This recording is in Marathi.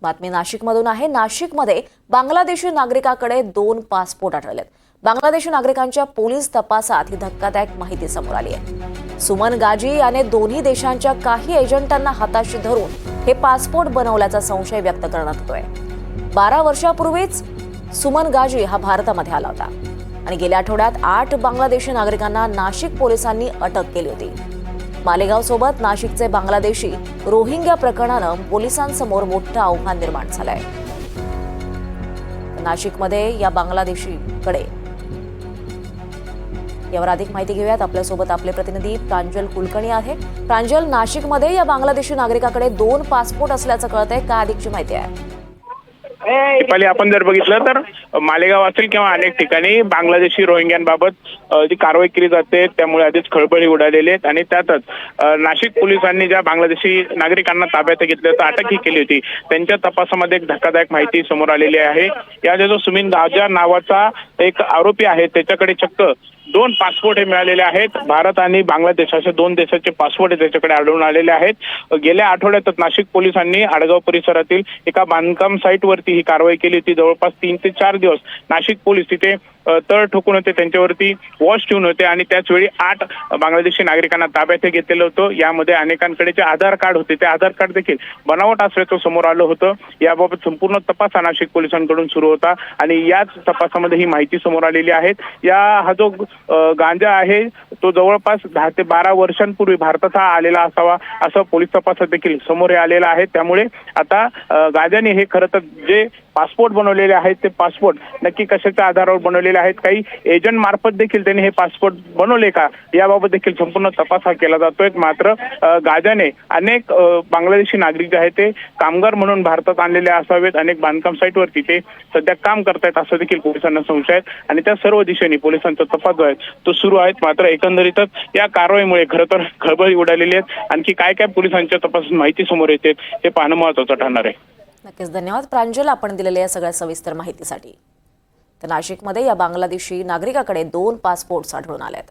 बातमी नाशिकमधून आहे। नाशिकमध्ये बांगलादेशी नागरिकाकडे 2 पासपोर्ट आढळलेत। बांगलादेशी नागरिकांच्या पोलीस तपासात ही धक्कादायक माहिती समोर आली आहे। सुमन गाजी याने दोन्ही देशांच्या काही एजंटांना हाताशी धरून हे पासपोर्ट बनवल्याचा संशय व्यक्त करण्यात येतोय। 12 वर्षापूर्वीच सुमन गाजी हा भारतामध्ये आला होता आणि गेल्या आठवड्यात 8 बांगलादेशी नागरिकांना नाशिक पोलिसांनी अटक केली होती। मालेगाव सोबत नाशिकचे बांगलादेशी रोहिंग्या प्रकरणानं पोलिसांसमोर मोठं आव्हान निर्माण झालंय। नाशिकमध्ये या बांगलादेशीकडे यावर अधिक माहिती घेऊयात। आपल्यासोबत आपले प्रतिनिधी प्रांजल कुलकर्णी आहे। प्रांजल, नाशिकमध्ये या बांगलादेशी नागरिकाकडे 2 पासपोर्ट असल्याचं कळतंय, काय अधिकची माहिती आहे? दीपाली, आपण जर बघितलं तर मालेगाव असेल किंवा अनेक ठिकाणी बांगलादेशी रोहिंग्यांबाबत जी कारवाई केली जाते त्यामुळे आधीच खळबळी उडालेली आहेत आणि त्यातच नाशिक पोलिसांनी ज्या बांगलादेशी नागरिकांना ताब्यात घेतलं तर अटकही केली होती, त्यांच्या तपासामध्ये एक धक्कादायक माहिती समोर आलेली आहे। या जो सुमिन गाजा नावाचा एक आरोपी आहे त्याच्याकडे चक्क 2 पासपोर्ट हे मिळालेले आहेत। भारत आणि बांगलादेश अशा 2 देशाचे पासपोर्ट त्याच्याकडे आढळून आलेले आहेत। गेल्या आठवड्यातच नाशिक पोलिसांनी आडगाव परिसरातील एका बांधकाम साईटवरती ही कारवाई केली होती। जवळपास 3 ते 4 दिवस नाशिक पोलीस तिथे तळ ठोकून होते, त्यांच्यावरती वॉच ठेवून होते आणि त्याचवेळी 8 बांगलादेशी नागरिकांना ताब्यात घेतलेलं होतं। यामध्ये अनेकांकडे जे आधार कार्ड होते ते आधार कार्ड देखील बनावट असल्याचं समोर आलं होतं। याबाबत संपूर्ण तपास नाशिक पोलिसांकडून सुरू होता आणि याच तपासामध्ये ही माहिती समोर आलेली आहे। हा जो गांजा आहे तो जवळपास 10 ते 12 वर्षांपूर्वी भारतात आलेला असावा असं पोलीस तपासात देखील समोर आलेलं आहे। त्यामुळे आता गांजाने हे खरं तर जे पासपोर्ट बनवलेले आहेत ते पासपोर्ट नक्की कशाच्या आधारावर बनवलेले आहेत, काही एजंट मार्फत देखील त्यांनी हे पासपोर्ट बनवले का याबाबत देखील संपूर्ण तपास हा केला जातोय। मात्र गांजाने अनेक बांगलादेशी नागरिक जे आहेत ते कामगार म्हणून भारतात आणलेले असावेत, अनेक बांधकाम साईटवरती ते सध्या काम करतायत असं देखील पोलिसांना संशय आहे आणि त्या सर्व दिशेने पोलिसांचा तपास जो आहे तो सुरू आहे। मात्र एकंदरीतच या कारवाईमुळे खरं तर खळबळी उडालेली आहे। आणखी काय काय पोलिसांच्या तपासात माहिती समोर येते हे पाहणं महत्त्वाचं ठरणार आहे। नक्कीच, धन्यवाद प्रांजल आपण दिलेल्या या सगळ्या सविस्तर माहितीसाठी। तर नाशिकमध्ये या बांगलादेशी नागरिकाकडे 2 पासपोर्ट्स आढळून आलेत।